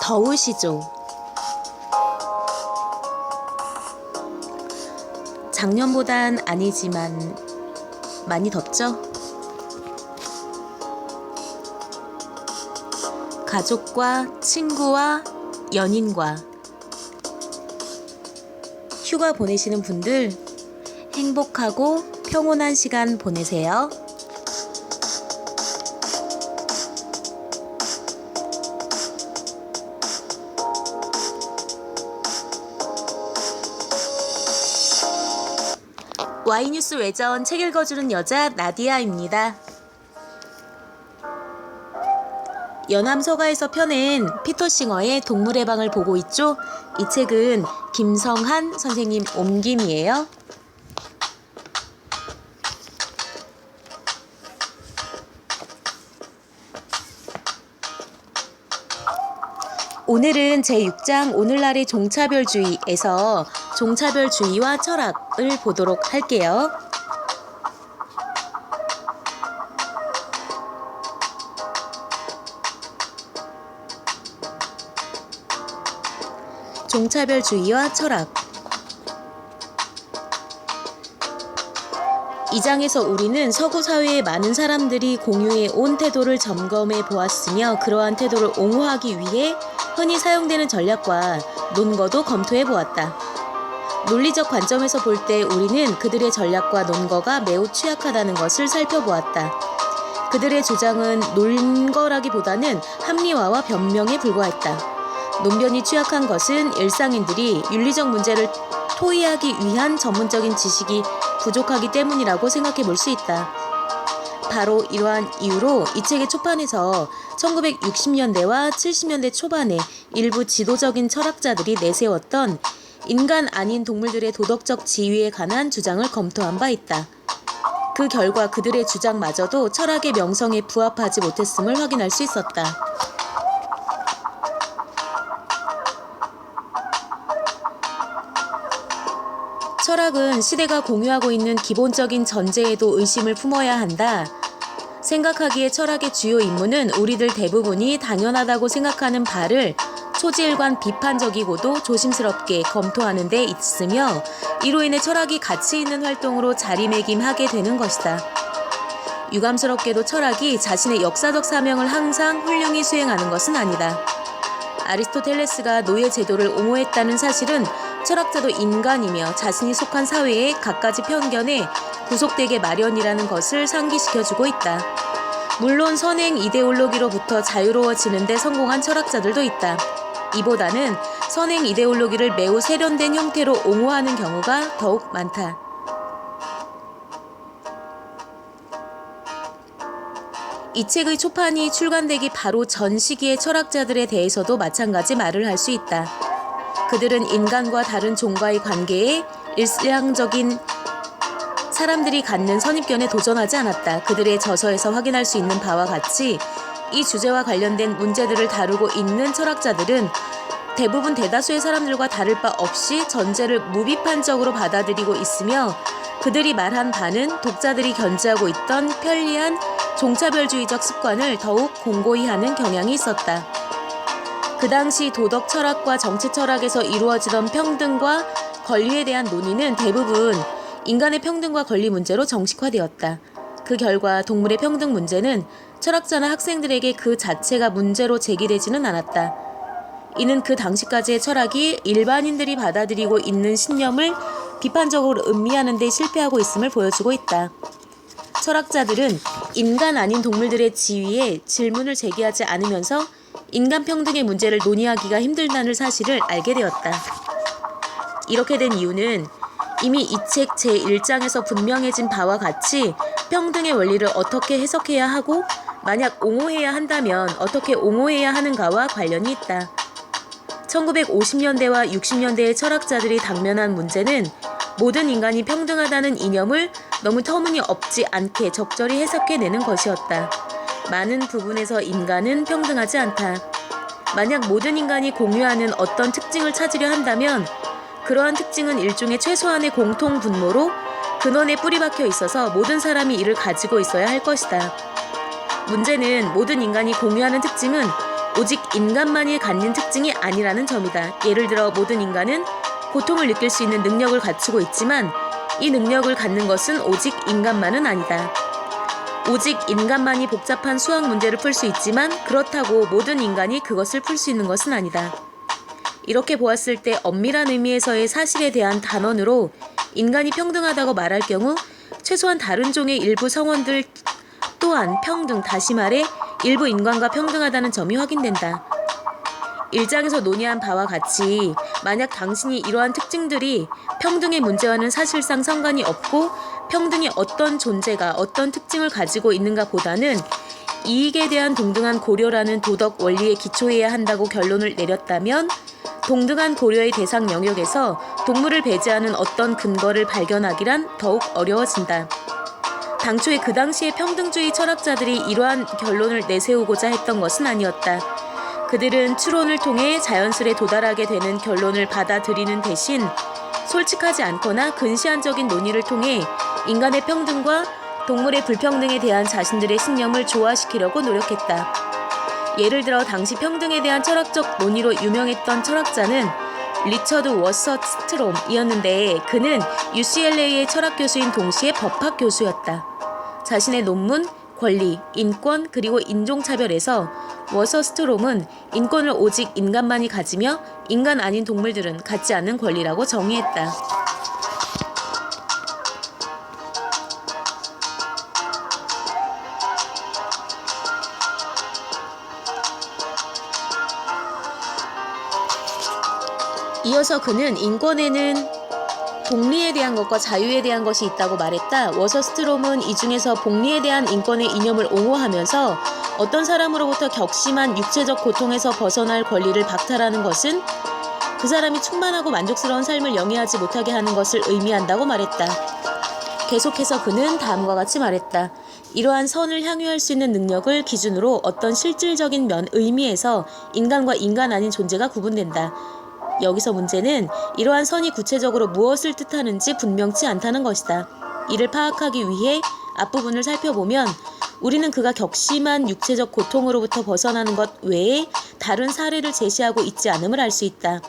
더우시죠? 작년보단 아니지만 많이 덥죠? 가족과 친구와 연인과 휴가 보내시는 분들 행복하고 평온한 시간 보내세요. Y뉴스 외전 책 읽어주는 여자 나디아입니다. 연암서가에서 펴낸 피터 싱어의 동물의 방을 보고 있죠? 이 책은 김성한 선생님 옮김이에요. 오늘은 제6장 오늘날의 종차별주의에서 종차별주의와 철학을 보도록 할게요. 종차별주의와 철학. 이 장에서 우리는 서구 사회의 많은 사람들이 공유해 온 태도를 점검해 보았으며 그러한 태도를 옹호하기 위해 흔히 사용되는 전략과 논거도 검토해 보았다. 논리적 관점에서 볼 때 우리는 그들의 전략과 논거가 매우 취약하다는 것을 살펴보았다. 그들의 주장은 논거라기보다는 합리화와 변명에 불과했다. 논변이 취약한 것은 일상인들이 윤리적 문제를 토의하기 위한 전문적인 지식이 부족하기 때문이라고 생각해 볼 수 있다. 바로 이러한 이유로 이 책의 초판에서 1960년대와 70년대 초반에 일부 지도적인 철학자들이 내세웠던 인간 아닌 동물들의 도덕적 지위에 관한 주장을 검토한 바 있다. 그 결과 그들의 주장마저도 철학의 명성에 부합하지 못했음을 확인할 수 있었다. 철학은 시대가 공유하고 있는 기본적인 전제에도 의심을 품어야 한다. 생각하기에 철학의 주요 임무는 우리들 대부분이 당연하다고 생각하는 바를 초지일관 비판적이고도 조심스럽게 검토하는 데 있으며 이로 인해 철학이 가치 있는 활동으로 자리매김하게 되는 것이다. 유감스럽게도 철학이 자신의 역사적 사명을 항상 훌륭히 수행하는 것은 아니다. 아리스토텔레스가 노예 제도를 옹호했다는 사실은 철학자도 인간이며 자신이 속한 사회의 갖가지 편견에 구속되게 마련이라는 것을 상기시켜주고 있다. 물론 선행 이데올로기로부터 자유로워지는 데 성공한 철학자들도 있다. 이보다는 선행 이데올로기를 매우 세련된 형태로 옹호하는 경우가 더욱 많다. 이 책의 초판이 출간되기 바로 전 시기의 철학자들에 대해서도 마찬가지 말을 할 수 있다. 그들은 인간과 다른 종과의 관계에 일상적인 사람들이 갖는 선입견에 도전하지 않았다. 그들의 저서에서 확인할 수 있는 바와 같이 이 주제와 관련된 문제들을 다루고 있는 철학자들은 대부분 대다수의 사람들과 다를 바 없이 전제를 무비판적으로 받아들이고 있으며 그들이 말한 바는 독자들이 견지하고 있던 편리한 종차별주의적 습관을 더욱 공고히 하는 경향이 있었다. 그 당시 도덕 철학과 정치 철학에서 이루어지던 평등과 권리에 대한 논의는 대부분 인간의 평등과 권리 문제로 정식화되었다. 그 결과 동물의 평등 문제는 철학자나 학생들에게 그 자체가 문제로 제기되지는 않았다. 이는 그 당시까지의 철학이 일반인들이 받아들이고 있는 신념을 비판적으로 음미하는 데 실패하고 있음을 보여주고 있다. 철학자들은 인간 아닌 동물들의 지위에 질문을 제기하지 않으면서 인간 평등의 문제를 논의하기가 힘들다는 사실을 알게 되었다. 이렇게 된 이유는 이미 이 책 제1장에서 분명해진 바와 같이 평등의 원리를 어떻게 해석해야 하고 만약 옹호해야 한다면 어떻게 옹호해야 하는가와 관련이 있다. 1950년대와 60년대의 철학자들이 당면한 문제는 모든 인간이 평등하다는 이념을 너무 터무니없지 않게 적절히 해석해내는 것이었다. 많은 부분에서 인간은 평등하지 않다. 만약 모든 인간이 공유하는 어떤 특징을 찾으려 한다면 그러한 특징은 일종의 최소한의 공통 분모로 근원에 뿌리박혀 있어서 모든 사람이 이를 가지고 있어야 할 것이다. 문제는 모든 인간이 공유하는 특징은 오직 인간만이 갖는 특징이 아니라는 점이다. 예를 들어 모든 인간은 고통을 느낄 수 있는 능력을 갖추고 있지만 이 능력을 갖는 것은 오직 인간만은 아니다. 오직 인간만이 복잡한 수학 문제를 풀 수 있지만 그렇다고 모든 인간이 그것을 풀 수 있는 것은 아니다. 이렇게 보았을 때 엄밀한 의미에서의 사실에 대한 단언으로 인간이 평등하다고 말할 경우 최소한 다른 종의 일부 성원들 또한 평등, 다시 말해 일부 인간과 평등하다는 점이 확인된다. 1장에서 논의한 바와 같이 만약 당신이 이러한 특징들이 평등의 문제와는 사실상 상관이 없고 평등이 어떤 존재가 어떤 특징을 가지고 있는가 보다는 이익에 대한 동등한 고려라는 도덕 원리에 기초해야 한다고 결론을 내렸다면 동등한 고려의 대상 영역에서 동물을 배제하는 어떤 근거를 발견하기란 더욱 어려워진다. 당초에 그 당시의 평등주의 철학자들이 이러한 결론을 내세우고자 했던 것은 아니었다. 그들은 추론을 통해 자연스레 도달하게 되는 결론을 받아들이는 대신 솔직하지 않거나 근시안적인 논의를 통해 인간의 평등과 동물의 불평등에 대한 자신들의 신념을 조화시키려고 노력했다. 예를 들어 당시 평등에 대한 철학적 논의로 유명했던 철학자는 리처드 워서스트롬이었는데 그는 UCLA의 철학 교수인 동시에 법학 교수였다. 자신의 논문, 권리, 인권 그리고 인종차별에서 워서스트롬은 인권을 오직 인간만이 가지며 인간 아닌 동물들은 갖지 않는 권리라고 정의했다. 이어서 그는 인권에는 복리에 대한 것과 자유에 대한 것이 있다고 말했다. 워서스트롬은 이 중에서 복리에 대한 인권의 이념을 옹호하면서 어떤 사람으로부터 격심한 육체적 고통에서 벗어날 권리를 박탈하는 것은 그 사람이 충만하고 만족스러운 삶을 영위하지 못하게 하는 것을 의미한다고 말했다. 계속해서 그는 다음과 같이 말했다. 이러한 선을 향유할 수 있는 능력을 기준으로 어떤 실질적인 의미에서 인간과 인간 아닌 존재가 구분된다. 여기서 문제는 이러한 선이 구체적으로 무엇을 뜻하는지 분명치 않다는 것이다. 이를 파악하기 위해 앞부분을 살펴보면 우리는 그가 격심한 육체적 고통으로부터 벗어나는 것 외에 다른 사례를 제시하고 있지 않음을 알 수 있다.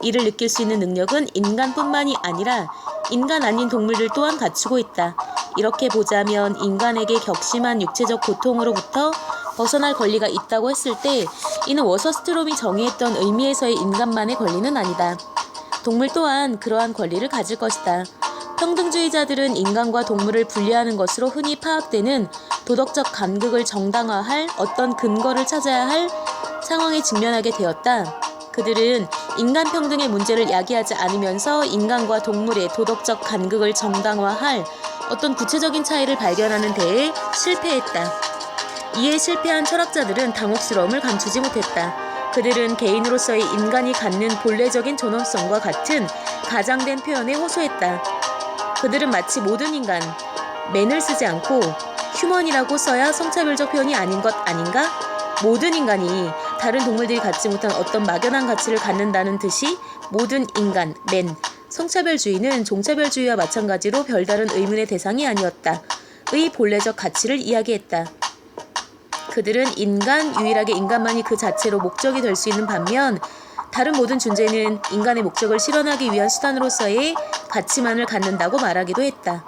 이를 느낄 수 있는 능력은 인간뿐만이 아니라 인간 아닌 동물들 또한 갖추고 있다. 이렇게 보자면 인간에게 격심한 육체적 고통으로부터 벗어날 권리가 있다고 했을 때 이는 워서스트롬이 정의했던 의미에서의 인간만의 권리는 아니다. 동물 또한 그러한 권리를 가질 것이다. 평등주의자들은 인간과 동물을 분리하는 것으로 흔히 파악되는 도덕적 간극을 정당화할 어떤 근거를 찾아야 할 상황에 직면하게 되었다. 그들은 인간 평등의 문제를 야기하지 않으면서 인간과 동물의 도덕적 간극을 정당화할 어떤 구체적인 차이를 발견하는 데에 실패했다. 이에 실패한 철학자들은 당혹스러움을 감추지 못했다. 그들은 개인으로서의 인간이 갖는 본래적인 존엄성과 같은 가장된 표현에 호소했다. 그들은 마치 모든 인간, 맨을 쓰지 않고 휴먼이라고 써야 성차별적 표현이 아닌 것 아닌가? 모든 인간이 다른 동물들이 갖지 못한 어떤 막연한 가치를 갖는다는 듯이 모든 인간, 맨, 성차별주의는 종차별주의와 마찬가지로 별다른 의문의 대상이 아니었다. 의 본래적 가치를 이야기했다. 그들은 유일하게 인간만이 그 자체로 목적이 될 수 있는 반면 다른 모든 존재는 인간의 목적을 실현하기 위한 수단으로서의 가치만을 갖는다고 말하기도 했다.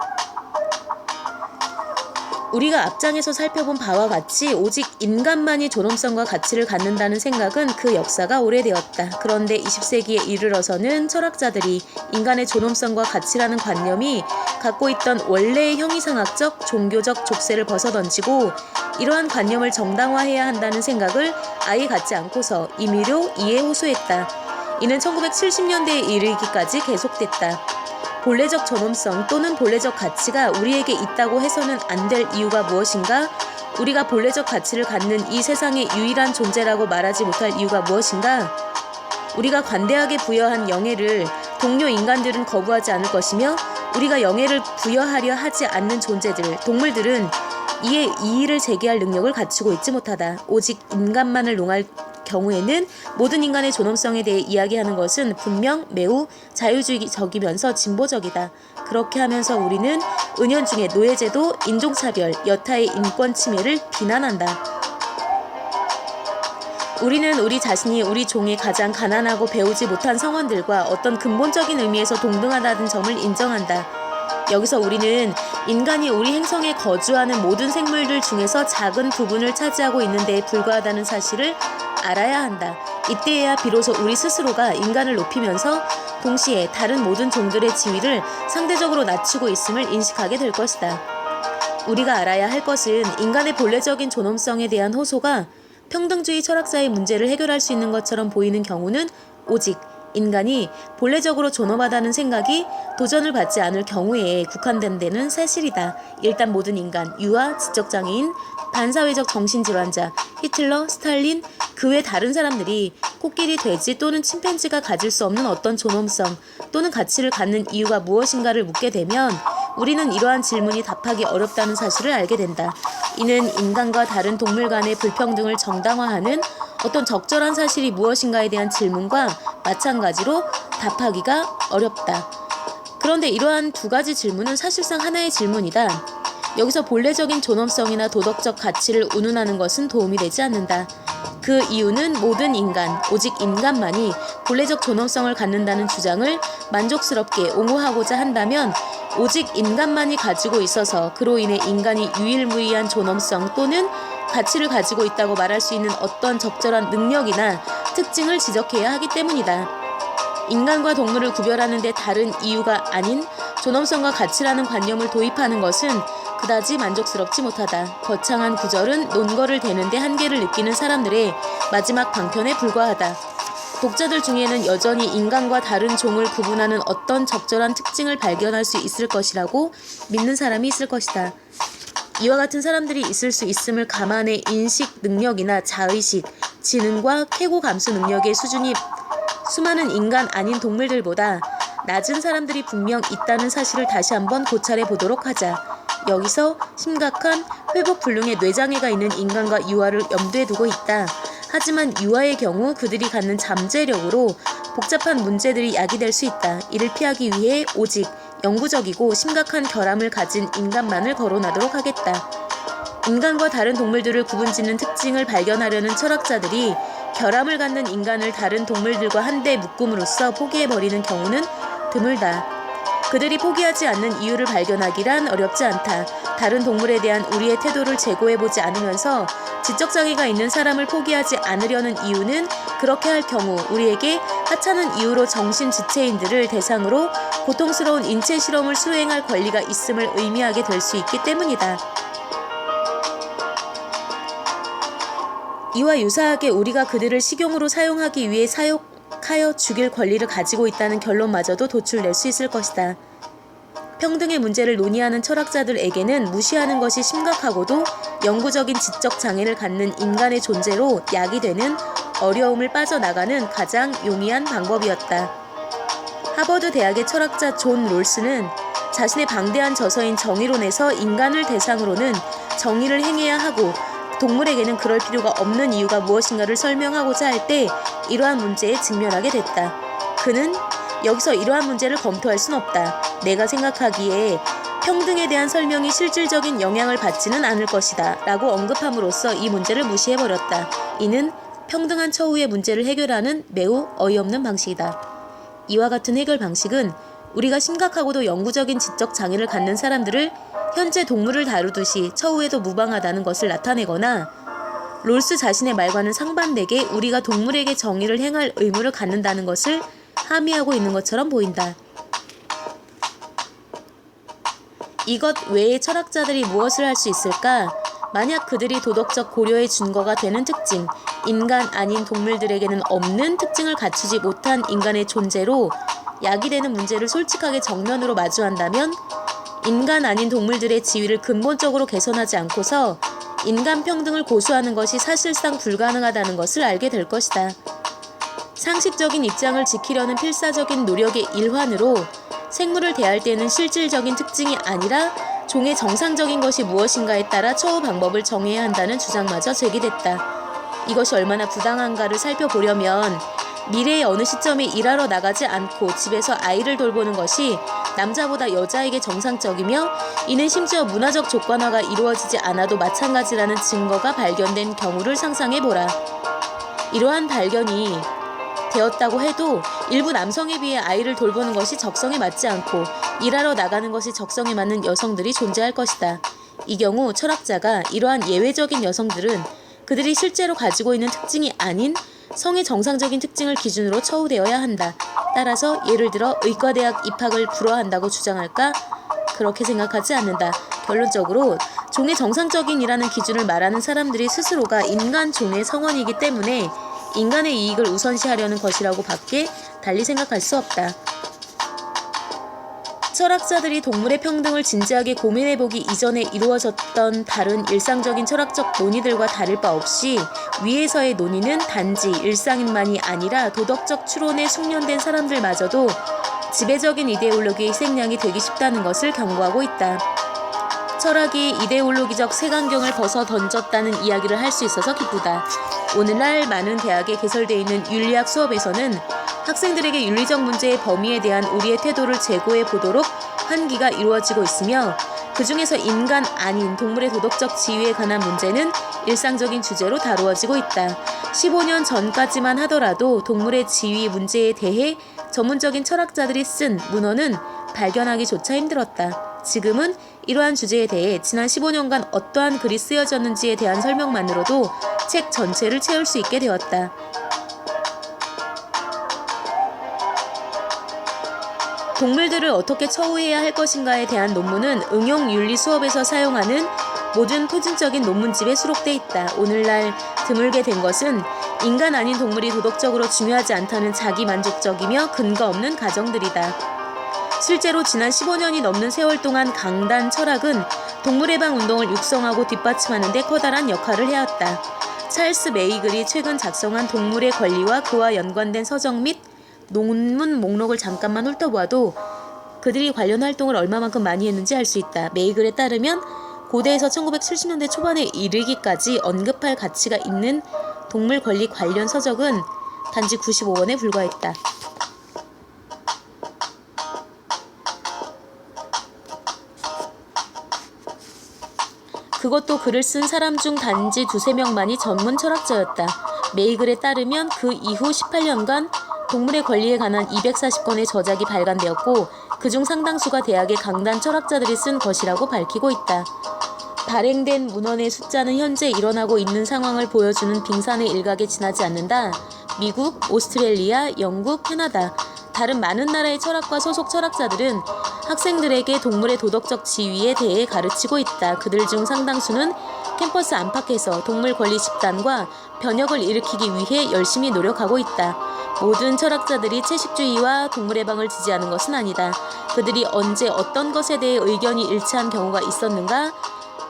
우리가 앞장에서 살펴본 바와 같이 오직 인간만이 존엄성과 가치를 갖는다는 생각은 그 역사가 오래되었다. 그런데 20세기에 이르러서는 철학자들이 인간의 존엄성과 가치라는 관념이 갖고 있던 원래의 형이상학적, 종교적 족쇄를 벗어던지고 이러한 관념을 정당화해야 한다는 생각을 아예 갖지 않고서 임의로 이에 호소했다. 이는 1970년대에 이르기까지 계속됐다. 본래적 존엄성 또는 본래적 가치가 우리에게 있다고 해서는 안 될 이유가 무엇인가? 우리가 본래적 가치를 갖는 이 세상의 유일한 존재라고 말하지 못할 이유가 무엇인가? 우리가 관대하게 부여한 영예를 동료 인간들은 거부하지 않을 것이며 우리가 영예를 부여하려 하지 않는 존재들, 동물들은 이에 이의를 제기할 능력을 갖추고 있지 못하다. 오직 인간만을 농할 경우에는 모든 인간의 존엄성에 대해 이야기하는 것은 분명 매우 자유주의적이면서 진보적이다. 그렇게 하면서 우리는 은연중에 노예제도, 인종차별, 여타의 인권 침해를 비난한다. 우리는 우리 자신이 우리 종의 가장 가난하고 배우지 못한 성원들과 어떤 근본적인 의미에서 동등하다는 점을 인정한다. 여기서 우리는 인간이 우리 행성에 거주하는 모든 생물들 중에서 작은 부분을 차지하고 있는 데에 불과하다는 사실을 알아야 한다. 이때에야 비로소 우리 스스로가 인간을 높이면서 동시에 다른 모든 종들의 지위를 상대적으로 낮추고 있음을 인식하게 될 것이다. 우리가 알아야 할 것은 인간의 본래적인 존엄성에 대한 호소가 평등주의 철학자의 문제를 해결할 수 있는 것처럼 보이는 경우는 오직 인간이 본래적으로 존엄하다는 생각이 도전을 받지 않을 경우에 국한된다는 사실이다. 일단 모든 인간, 유아, 지적장애인, 반사회적 정신질환자, 히틀러, 스탈린, 그 외 다른 사람들이 코끼리, 돼지 또는 침팬지가 가질 수 없는 어떤 존엄성 또는 가치를 갖는 이유가 무엇인가를 묻게 되면 우리는 이러한 질문이 답하기 어렵다는 사실을 알게 된다. 이는 인간과 다른 동물 간의 불평등을 정당화하는 어떤 적절한 사실이 무엇인가에 대한 질문과 마찬가지로 답하기가 어렵다. 그런데 이러한 두 가지 질문은 사실상 하나의 질문이다. 여기서 본래적인 존엄성이나 도덕적 가치를 운운하는 것은 도움이 되지 않는다. 그 이유는 모든 인간, 오직 인간만이 본래적 존엄성을 갖는다는 주장을 만족스럽게 옹호하고자 한다면 오직 인간만이 가지고 있어서 그로 인해 인간이 유일무이한 존엄성 또는 가치를 가지고 있다고 말할 수 있는 어떤 적절한 능력이나 특징을 지적해야 하기 때문이다. 인간과 동물을 구별하는 데 다른 이유가 아닌 존엄성과 가치라는 관념을 도입하는 것은 그다지 만족스럽지 못하다. 거창한 구절은 논거를 대는데 한계를 느끼는 사람들의 마지막 방편에 불과하다. 독자들 중에는 여전히 인간과 다른 종을 구분하는 어떤 적절한 특징을 발견할 수 있을 것이라고 믿는 사람이 있을 것이다. 이와 같은 사람들이 있을 수 있음을 감안해 인식 능력이나 자의식, 지능과 쾌고 감수 능력의 수준이 수많은 인간 아닌 동물들보다 낮은 사람들이 분명 있다는 사실을 다시 한번 고찰해 보도록 하자. 여기서 심각한 회복불능의 뇌장애가 있는 인간과 유아를 염두에 두고 있다. 하지만 유아의 경우 그들이 갖는 잠재력으로 복잡한 문제들이 야기될 수 있다. 이를 피하기 위해 오직 영구적이고 심각한 결함을 가진 인간만을 거론하도록 하겠다. 인간과 다른 동물들을 구분짓는 특징을 발견하려는 철학자들이 결함을 갖는 인간을 다른 동물들과 한데 묶음으로써 포기해버리는 경우는 드물다. 그들이 포기하지 않는 이유를 발견하기란 어렵지 않다. 다른 동물에 대한 우리의 태도를 재고해보지 않으면서 지적장애가 있는 사람을 포기하지 않으려는 이유는 그렇게 할 경우 우리에게 하찮은 이유로 정신지체인들을 대상으로 고통스러운 인체 실험을 수행할 권리가 있음을 의미하게 될 수 있기 때문이다. 이와 유사하게 우리가 그들을 식용으로 사용하기 위해 사육하여 죽일 권리를 가지고 있다는 결론마저도 도출될 수 있을 것이다. 평등의 문제를 논의하는 철학자들에게는 무시하는 것이 심각하고도 영구적인 지적 장애를 갖는 인간의 존재로 야기되는 어려움을 빠져나가는 가장 용이한 방법이었다. 하버드 대학의 철학자 존 롤스는 자신의 방대한 저서인 정의론에서 인간을 대상으로는 정의를 행해야 하고 동물에게는 그럴 필요가 없는 이유가 무엇인가를 설명하고자 할 때 이러한 문제에 직면하게 됐다. 그는 여기서 이러한 문제를 검토할 순 없다. 내가 생각하기에 평등에 대한 설명이 실질적인 영향을 받지는 않을 것이다 라고 언급함으로써 이 문제를 무시해버렸다. 이는 평등한 처우의 문제를 해결하는 매우 어이없는 방식이다. 이와 같은 해결 방식은 우리가 심각하고도 영구적인 지적 장애를 갖는 사람들을 현재 동물을 다루듯이 처우에도 무방하다는 것을 나타내거나 롤스 자신의 말과는 상반되게 우리가 동물에게 정의를 행할 의무를 갖는다는 것을 함의하고 있는 것처럼 보인다. 이것 외에 철학자들이 무엇을 할 수 있을까? 만약 그들이 도덕적 고려의 준거가 되는 특징, 인간 아닌 동물들에게는 없는 특징을 갖추지 못한 인간의 존재로 야기되는 문제를 솔직하게 정면으로 마주한다면 인간 아닌 동물들의 지위를 근본적으로 개선하지 않고서 인간 평등을 고수하는 것이 사실상 불가능하다는 것을 알게 될 것이다. 상식적인 입장을 지키려는 필사적인 노력의 일환으로 생물을 대할 때는 실질적인 특징이 아니라 종의 정상적인 것이 무엇인가에 따라 처우 방법을 정해야 한다는 주장마저 제기됐다. 이것이 얼마나 부당한가를 살펴보려면 미래의 어느 시점에 일하러 나가지 않고 집에서 아이를 돌보는 것이 남자보다 여자에게 정상적이며 이는 심지어 문화적 조건화가 이루어지지 않아도 마찬가지라는 증거가 발견된 경우를 상상해보라. 이러한 발견이 되었다고 해도 일부 남성에 비해 아이를 돌보는 것이 적성에 맞지 않고 일하러 나가는 것이 적성에 맞는 여성들이 존재할 것이다. 이 경우 철학자가 이러한 예외적인 여성들은 그들이 실제로 가지고 있는 특징이 아닌 성의 정상적인 특징을 기준으로 처우되어야 한다. 따라서 예를 들어 의과대학 입학을 불허한다고 주장할까? 그렇게 생각하지 않는다. 결론적으로 종의 정상적인이라는 기준을 말하는 사람들이 스스로가 인간 종의 성원이기 때문에 인간의 이익을 우선시하려는 것이라고 밖에 달리 생각할 수 없다. 철학자들이 동물의 평등을 진지하게 고민해보기 이전에 이루어졌던 다른 일상적인 철학적 논의들과 다를 바 없이 위에서의 논의는 단지 일상인만이 아니라 도덕적 추론에 숙련된 사람들마저도 지배적인 이데올로기의 희생양이 되기 쉽다는 것을 경고하고 있다. 철학이 이데올로기적 색안경을 벗어 던졌다는 이야기를 할 수 있어서 기쁘다. 오늘날 많은 대학에 개설되어 있는 윤리학 수업에서는 학생들에게 윤리적 문제의 범위에 대한 우리의 태도를 재고해 보도록 환기가 이루어지고 있으며 그 중에서 인간 아닌 동물의 도덕적 지위에 관한 문제는 일상적인 주제로 다루어지고 있다. 15년 전까지만 하더라도 동물의 지위 문제에 대해 전문적인 철학자들이 쓴 문헌은 발견하기조차 힘들었다. 지금은 이러한 주제에 대해 지난 15년간 어떠한 글이 쓰여졌는지에 대한 설명만으로도 책 전체를 채울 수 있게 되었다. 동물들을 어떻게 처우해야 할 것인가에 대한 논문은 응용윤리 수업에서 사용하는 모든 표준적인 논문집에 수록돼 있다. 오늘날 드물게 된 것은 인간 아닌 동물이 도덕적으로 중요하지 않다는 자기만족적이며 근거 없는 가정들이다. 실제로 지난 15년이 넘는 세월 동안 강단 철학은 동물해방 운동을 육성하고 뒷받침하는 데 커다란 역할을 해왔다. 찰스 메이글이 최근 작성한 동물의 권리와 그와 연관된 서적 및 논문 목록을 잠깐만 훑어보아도 그들이 관련 활동을 얼마만큼 많이 했는지 알 수 있다. 메이글에 따르면 고대에서 1970년대 초반에 이르기까지 언급할 가치가 있는 동물 권리 관련 서적은 단지 95권에 불과했다. 그것도 글을 쓴 사람 중 단지 2~3명만이 전문 철학자였다. 메이글에 따르면 그 이후 18년간 동물의 권리에 관한 240권의 저작이 발간되었고 그중 상당수가 대학의 강단 철학자들이 쓴 것이라고 밝히고 있다. 발행된 문헌의 숫자는 현재 일어나고 있는 상황을 보여주는 빙산의 일각에 지나지 않는다. 미국, 오스트레일리아, 영국, 캐나다 다른 많은 나라의 철학과 소속 철학자들은 학생들에게 동물의 도덕적 지위에 대해 가르치고 있다. 그들 중 상당수는 캠퍼스 안팎에서 동물 권리 집단과 변혁을 일으키기 위해 열심히 노력하고 있다. 모든 철학자들이 채식주의와 동물해방을 지지하는 것은 아니다. 그들이 언제 어떤 것에 대해 의견이 일치한 경우가 있었는가?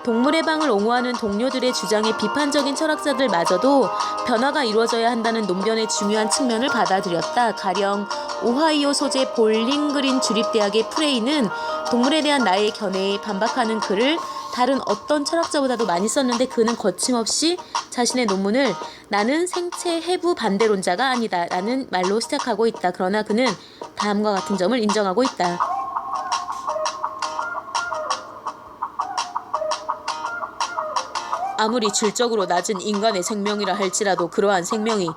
동물해방을 옹호하는 동료들의 주장에 비판적인 철학자들마저도 변화가 이루어져야 한다는 논변의 중요한 측면을 받아들였다. 가령 오하이오 소재 볼링그린 주립대학의 프레이는 동물에 대한 나의 견해에 반박하는 글을 다른 어떤 철학자보다도 많이 썼는데 그는 거침없이 자신의 논문을 나는 생체 해부 반대론자가 아니다 라는 말로 시작하고 있다. 그러나 그는 다음과 같은 점을 인정하고 있다. 아무리 질적으로 낮은 인간의 생명이라 할지라도 그러한 생명이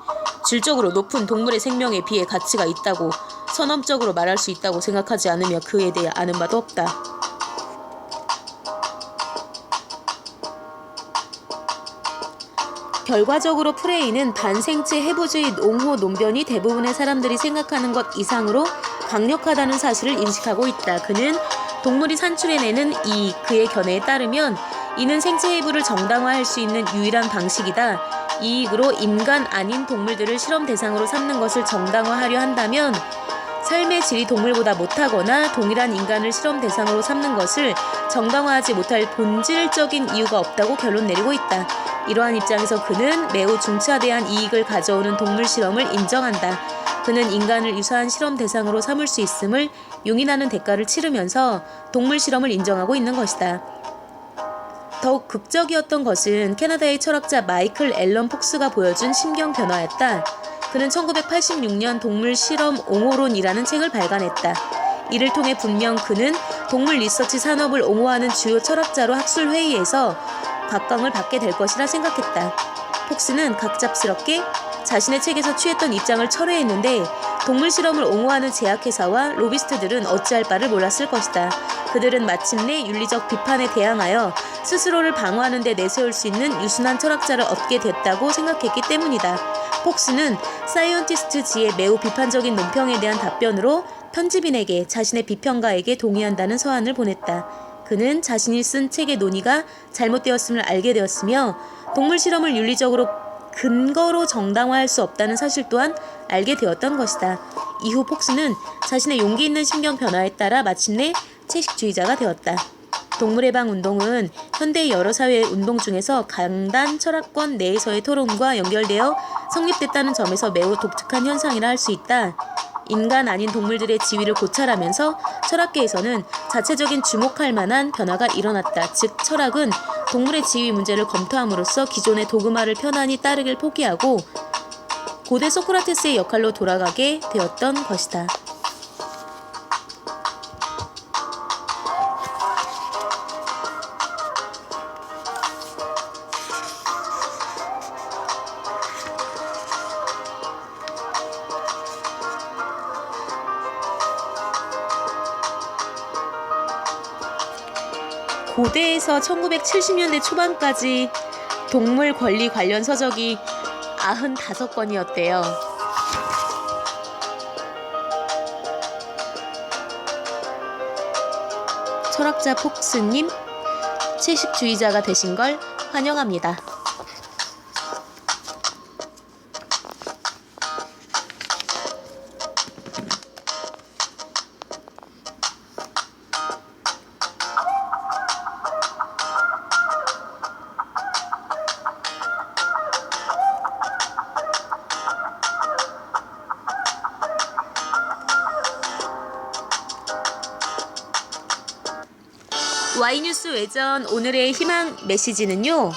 질적으로 높은 동물의 생명에 비해 가치가 있다고 선언적으로 말할 수 있다고 생각하지 않으며 그에 대해 아는 바도 없다. 결과적으로 프레이는 반생체 해부주의 옹호 논변이 대부분의 사람들이 생각하는 것 이상으로 강력하다는 사실을 인식하고 있다. 그는 동물이 산출해내는 이익, 그의 견해에 따르면 이는 생체 해부를 정당화할 수 있는 유일한 방식이다. 이익으로 인간 아닌 동물들을 실험 대상으로 삼는 것을 정당화하려 한다면 삶의 질이 동물보다 못하거나 동일한 인간을 실험 대상으로 삼는 것을 정당화하지 못할 본질적인 이유가 없다고 결론 내리고 있다. 이러한 입장에서 그는 매우 중차대한 이익을 가져오는 동물 실험을 인정한다. 그는 인간을 유사한 실험 대상으로 삼을 수 있음을 용인하는 대가를 치르면서 동물 실험을 인정하고 있는 것이다. 더욱 극적이었던 것은 캐나다의 철학자 마이클 앨런 폭스가 보여준 심경 변화였다. 그는 1986년 동물 실험 옹호론이라는 책을 발간했다. 이를 통해 분명 그는 동물 리서치 산업을 옹호하는 주요 철학자로 학술 회의에서 각광을 받게 될 것이라 생각했다. 폭스는 갑작스럽게 자신의 책에서 취했던 입장을 철회했는데 동물 실험을 옹호하는 제약회사와 로비스트들은 어찌할 바를 몰랐을 것이다. 그들은 마침내 윤리적 비판에 대항하여 스스로를 방어하는 데 내세울 수 있는 유순한 철학자를 얻게 됐다고 생각했기 때문이다. 폭스는 사이언티스트지의 매우 비판적인 논평에 대한 답변으로 편집인에게 자신의 비평가에게 동의한다는 서한을 보냈다. 그는 자신이 쓴 책의 논의가 잘못되었음을 알게 되었으며 동물 실험을 윤리적으로 근거로 정당화할 수 없다는 사실 또한 알게 되었던 것이다. 이후 폭스는 자신의 용기 있는 심경 변화에 따라 마침내 채식주의자가 되었다. 동물해방 운동은 현대의 여러 사회 운동 중에서 강단 철학권 내에서의 토론과 연결되어 성립됐다는 점에서 매우 독특한 현상이라 할 수 있다. 인간 아닌 동물들의 지위를 고찰하면서 철학계에서는 자체적인 주목할 만한 변화가 일어났다. 즉 철학은 동물의 지위 문제를 검토함으로써 기존의 도그마를 편안히 따르길 포기하고 고대 소크라테스의 역할로 돌아가게 되었던 것이다. 고대에서 1970년대 초반까지 동물 권리 관련 서적이 95권이었대요. 철학자 폭스님, 채식주의자가 되신 걸 환영합니다. Y뉴스 외전 오늘의 희망 메시지는요.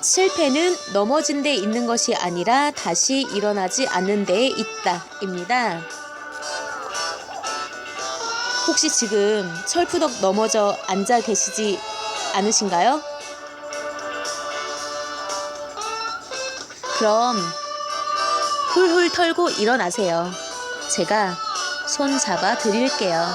실패는 넘어진 데 있는 것이 아니라 다시 일어나지 않는 데에 있다 입니다. 혹시 지금 철푸덕 넘어져 앉아 계시지 않으신가요? 그럼 훌훌 털고 일어나세요. 제가 손 잡아 드릴게요.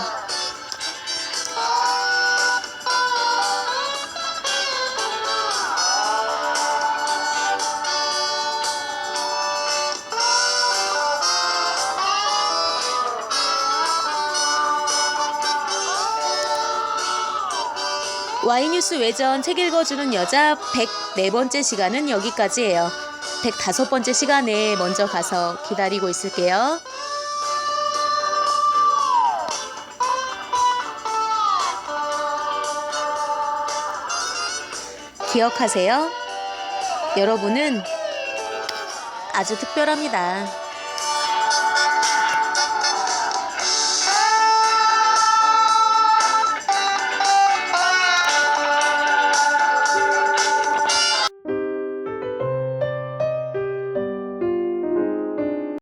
Y뉴스 외전 책 읽어주는 여자 104번째 시간은 여기까지예요. 105번째 시간에 먼저 가서 기다리고 있을게요. 기억하세요. 여러분은 아주 특별합니다.